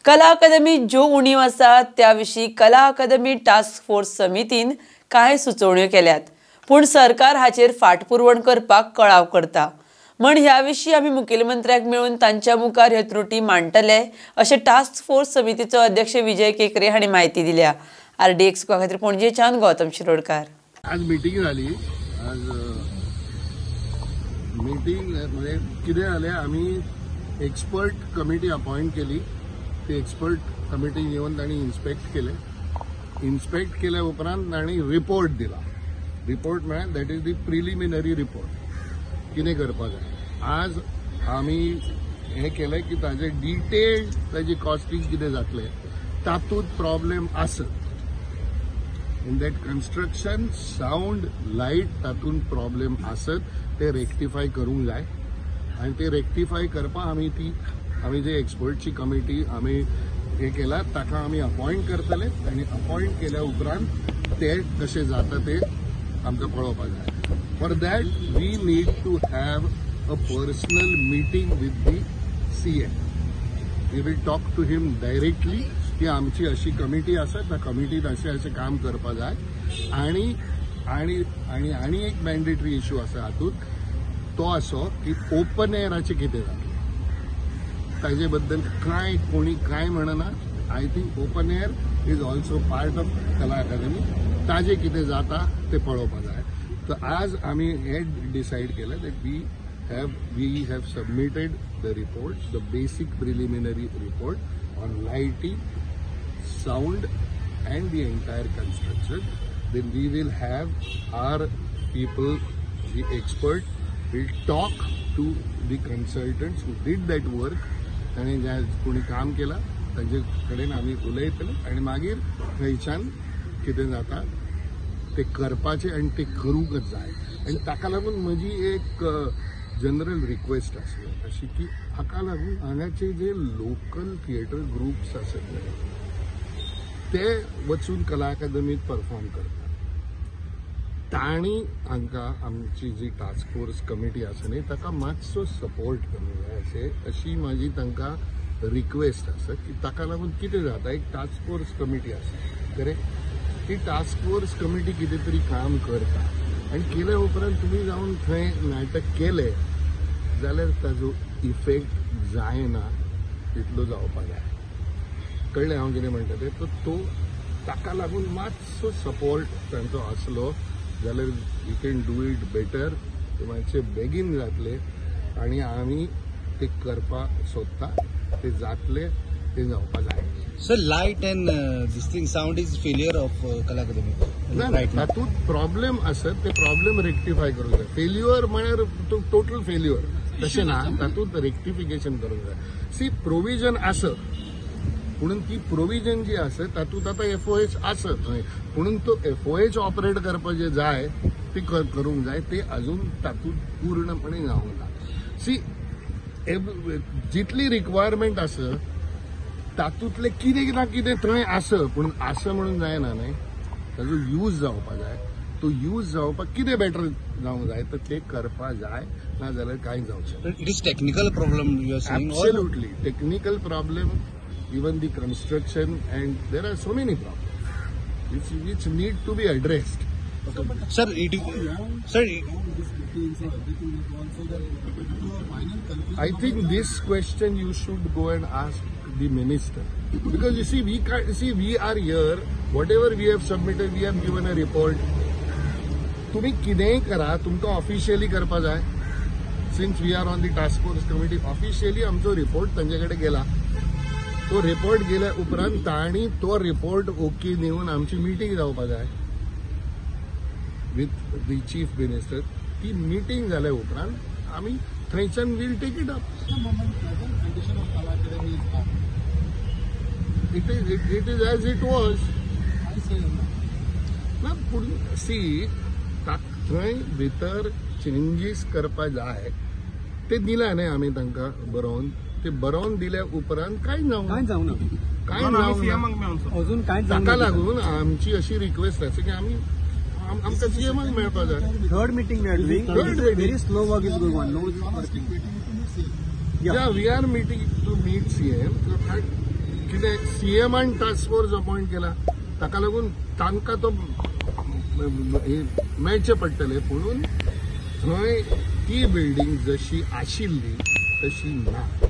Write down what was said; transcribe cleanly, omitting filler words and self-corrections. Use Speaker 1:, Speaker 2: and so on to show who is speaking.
Speaker 1: कला अकादमी ज्यो उणीव आसा त्याविशीं कला अकादमी टास्क फोर्स समितीन कांय सुचोवण्यो केल्यात, पूण सरकार हाचेर फाटपुरवण करपाक कळाव करता. म्हण ह्या विशीं आमी मुखेलमंत्र्याक मेळून तांच्या मुखार ह्यो त्रुटी मांडटले अशें टास्क फोर्स समितीचो अध्यक्ष विजय केकरे हांणी म्हायती दिल्या. RD एक्सको खातीर पणजेच्यान गौतम शिरोडकार.
Speaker 2: आज मीटिंग जाली. आज मीटिंग म्हणजे कितें जालें, आमी एक्सपर्ट कमिटी अपॉइंट केली. ती एक्सपर्ट कमिटी येवन तांणी इन्स्पेक्ट केल्या उपरांत तांणी रिपोर्ट दिला. रिपोर्ट म्हळ्यार that is the preliminary report कितें करपा जाय. आज आमी हें केलें की ताजे डिटेल ताजी कॉस्टिंग कितें जातलें, तातूंत प्रॉब्लेम आसत. In that construction sound light तातूंत प्रॉब्लेम आसत ते रेक्टिफाय करूंक जाय. आनी ते रेक्टिफाय करपाक आमी जे एक्सपर्टची कमिटी आमी हें केला ताका आमी अपॉइंट करतले. आनी अपॉइंट केल्या उपरांत ते कशें जाता ते आमकां पळोवपाक जाय. For that we need to have a personal meeting with the CM. We will talk to him directly की आमची अशी कमिटी आसा, त्या कमिटीत अशें काम करपा जाय. आनी आनी आनी आनी एक मॅन्डेटरी इश्यू आसा हातूंत, तो असो की ओपन एअराचें कितें जातलें ताजे बद्दल कोणी कांय म्हणना. I think open air is also part of कला अकादमी. ताजें कितें जाता ते पळोवपा जाय. तर आज आमी हें डिसायड केलें that we have submitted the report, the basic preliminary report on lighting, sound and the entire construction. Then we will have our people, the expert, will talk to the consultants who did that work. आणि ज्या कोणी काम केला तांचे कडेन आमी उलयतले आनी मागीर थंयच्यान कितें जाता ते करपाचें आनी ते करूंकच जाय. आनी ताका लागून म्हजी एक जनरल रिक्वेस्ट आसली अशी की हाका लागून हांगाचे जे लोकल थिएटर ग्रुप्स आसत ते वचून कला अकादमीत परफॉर्म करतात. तांणी हांकां आमची जी टास्क फोर्स कमिटी आसा न्ही ताका मातसो सपोर्ट करूंक जाय अशी म्हाजी तांकां रिक्वेस्ट आसा. की ताका लागून कितें जाता, एक टास्क फोर्स कमिटी आसा करेक्ट, ती टास्क फोर्स कमिटी कितें तरी काम करता आनी केल्या उपरांत तुमी जावन थंय नाटक केलें जाल्यार ताजो इफेक्ट जायना तितलो जावपाक जाय. कळ्ळें हांव कितें म्हणटा तें. तो ताका लागून मातसो सपोर्ट तांचो आसलो जाल्यार we can do it better. ते मातशें बेगीन जातले आनी आमी ते करपाक सोदता. ते जातले, ते जावपाक जाय.
Speaker 3: Sir, light end this thing sound is failure of कला अकादमी.
Speaker 2: तातूंत प्रॉब्लेम आसत, ते प्रॉब्लेम रेक्टिफाय करूंक जाय. फेल्युअर म्हळ्यार टोटल फेल्युअर तशें ना, तातूंत रेक्टिफिकेशन करूंक जाय. सी प्रोविजन आसत म्हणून ती प्रोविजन जी आसत तातूंत आतां FOH आसत न्हय, म्हणून तो FOH ऑपरेट करपाचें जाय ते करूंक जाय. ते अजून तातूंत पूर्णपणे जावंक ना. सी जितली रिक्वायरमेंट आसत तातूंतले कितें ना कितें थंय आसत, पूण आसा म्हणून जायना न्हय. ताजो यूज जावपाक जाय. तो यूज जावपाक कितें बेटर जावंक जाय तर ते करपाक जाय, ना जाल्यार कांय जावचें.
Speaker 3: It is technical problem you are saying.
Speaker 2: Absolutely technical problem. Even the construction, and there are so many problems which need to be addressed.
Speaker 3: Sir,
Speaker 2: I think this question you should go and ask the minister, because you see we are here. Whatever we have submitted, we have given a report. तुम्ही कितेंय करा, तुमकां officially करपा जाय. Since we are on the task force committee, officially आमचो report तांचे कडेन गेला. तो रिपोर्ट गेल्या उपरांत तांणी तो रिपोर्ट ओके दिवन आमची मिटींग जावपाक जाय विथ दी चीफ मिनिस्टर. ती मिटींग जाल्या उपरांत आमी थंयच्यान will take it up. It is as it was ना. पूण सी थंय भितर चेंजीस करपा जाय ते दिला न्हय आमी तांकां बरोवन. ते बरोवन दिल्या उपरांत कांय जावना.
Speaker 3: अजून कांय
Speaker 2: ताका लागून आमची अशी रिक्वेस्ट आसा की आमी आमकां CMक मेळपाक जाय.
Speaker 3: थर्ड मीटिंग मेळटली. Very slow work is going on. No
Speaker 2: we are meeting to meet CM. कितें सीएमान टास्क फोर्स अपॉइंट केला ताका लागून तांकां तो मेळचें पडटलें म्हणून थंय ती बिल्डींग जशी आशिल्ली तशी ना.